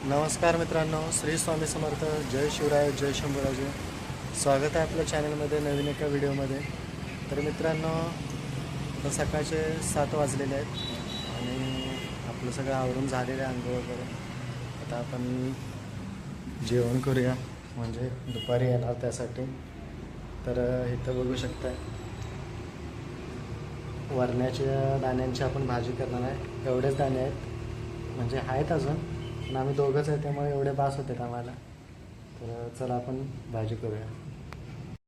नमस्कार मित्रांनो, श्री स्वामी समर्थ. जय शिवराय, जय शंभूराजे. स्वागत आहे आपल्या चॅनलमध्ये नवीन एका व्हिडिओमध्ये. तर मित्रांनो, आता सकाळचे 7 वाजलेले आहेत आणि आपलं सगळं आवरून झालेलं आहे, अंघोळ वगैरे. आता आपण जेवण करूया, म्हणजे दुपारी येणार त्यासाठी. तर इथं बघू शकताय, वरण्याच्या दाण्यांची आपण भाजी करणार आहे. एवढेच दाणे आहेत, म्हणजे आहेत अजून, पण आम्ही दोघंच आहे त्यामुळे एवढे बास होते आम्हाला. तर चला आपण भाजी करूया.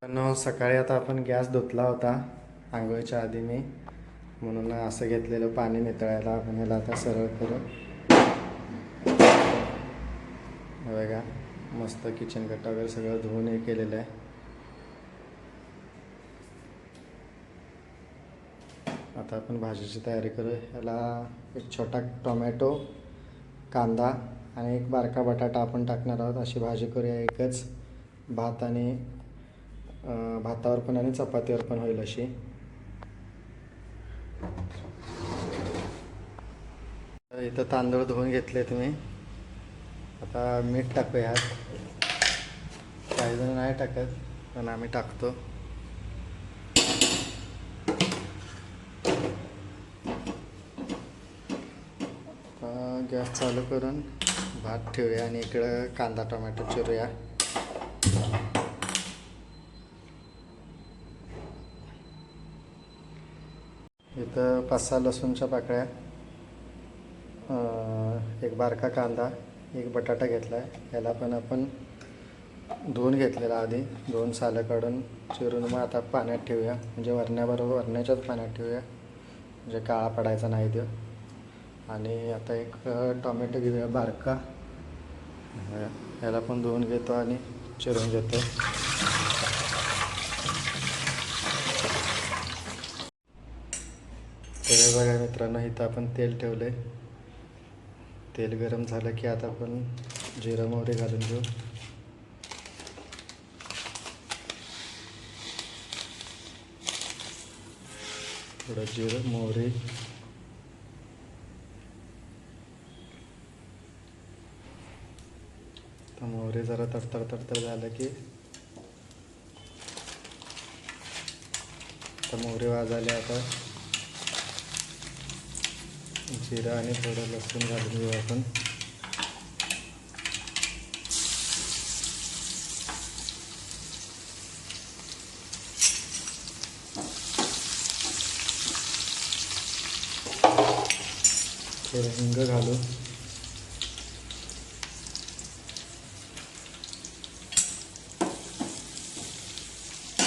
पण सकाळी आता आपण गॅस धुतला होता आंघोळीच्या आधी मी, म्हणून असं घेतलेलं पाणी नितळायला. आपण याला आता सरळ करू. बघा, मस्त किचन कट्टा वगैरे सगळं धुवून हे केलेलं आहे. आता आपण भाजीची तयारी करू. याला एक छोटा टोमॅटो, कांदा आणि एक बारका बटाटा आपण टाकणार आहोत. अशी भाजी करूया. एकच भात आणि भातावर पण आणि चपातीवर पण होईल अशी. इथं तांदूळ धुवून घेतले तुम्ही. आता मीठ टाकूया. काही जण नाही टाकत, पण आम्ही टाकतो. गॅस चालू करून भात ठेवूया आणि इकडं कांदा टोमॅटो चिरूया. इथं 5-6 लसूणच्या पाकळ्या, एक बारका कांदा, एक बटाटा घेतला आहे. याला पण आपण धुवून घेतलेला आधी, 2 सालं काढून चिरून मग आता पाण्यात ठेवूया, म्हणजे वरण्याच्याच पाण्यात ठेवूया, म्हणजे काळा पडायचा नाही तो. आणि आता एक टोमॅटो घेऊया बारका, याला पण धुवून घेतो आणि चिरून घेतो. तर बघा मित्रांनो, इथं आपण तेल ठेवले. तेल गरम झालं की आता आपण जिरं मोहरी घालून घेऊ. थोडं जिरं मोहरी, तर मोहरी जरा तडतड झालं की, तर मोहरी वाजायला आता जिरं आणि थोडं लसूण घालून घेऊ आपण. थोडं हिंग घालू.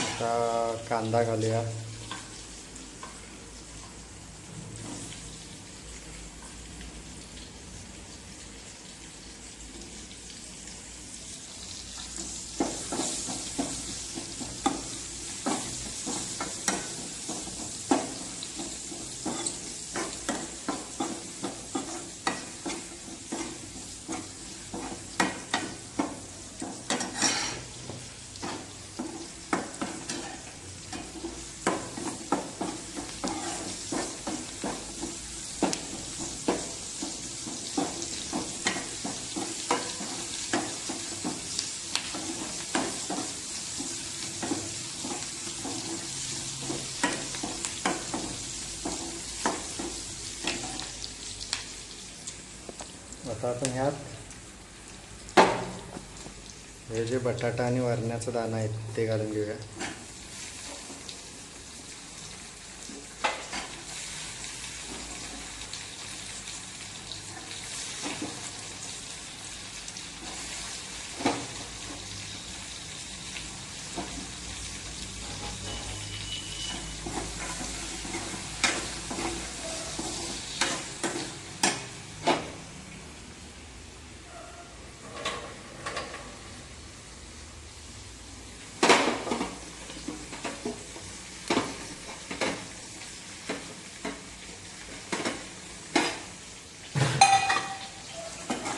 आता कांदा घालूया. आता आपण ह्यात हे जे बटाटा आणि वरण्याचं दाणं आहेत ते घालून घेऊया.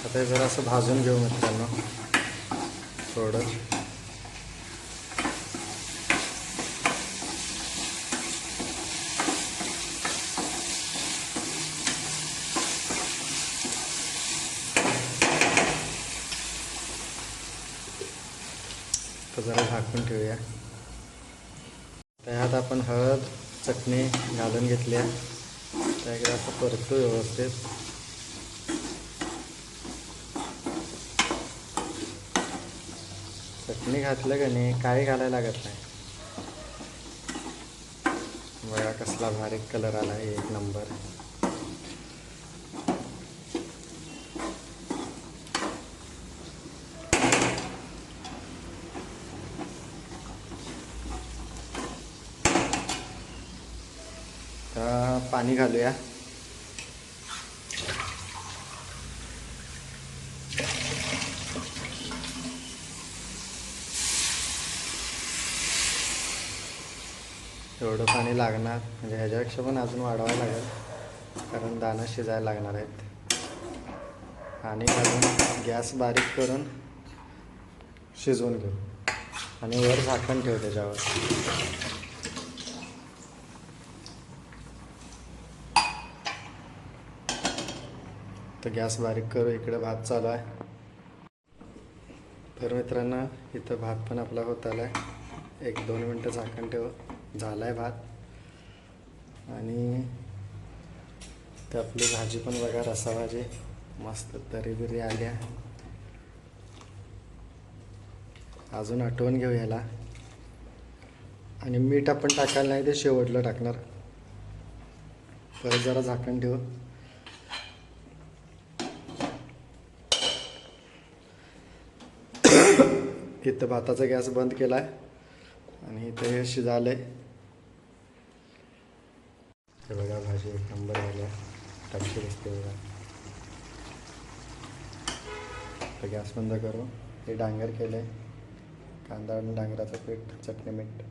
आता हे जरा असं भाजून घेऊ मित्रांनो थोडं. तर जरा झाकून ठेवूया. त्यात आपण हळद चटणी घालून घेतली आहे. त्याकडे असं परतू व्यवस्थित. चटणी घातलं का नाही काही घालायला लागत नाही. बघा कसला भारी कलर आला, एक नंबर. तर पाणी घालूया. एवढं पाणी लागणार, म्हणजे ह्याच्यापेक्षा पण अजून वाढवायला लागेल, कारण दाणं शिजायला लागणार आहेत. पाणी घालून गॅस बारीक करून शिजवून घेऊ आणि वर झाकण ठेवू त्याच्यावर. तर गॅस बारीक करू. इकडे भात चालू आहे. तर मित्रांनो इथं भात पण आपला होत आला आहे. 1-2 मिनटं झाकण ठेव. झाला आहे भात. आणि ते आपली भाजी पण बघा, रसा भाजी मस्त तरी बिरी आल्या. अजून आठवण घेऊ याला. आणि मीठ आपण टाकायला नाही, ते शेवटलं टाकणार. परत जरा झाकण ठेवू. इथं भाताचा गॅस बंद केला आहे आणि इथं हे शिजाले. हे बघा भाजी एक नंबर आल्या, टाकशी दिसते बघा. तर गॅस बंद करू. हे डांगर केलं आहे, कांदा आणि डांगराचं पीठ, चटणी मीठ.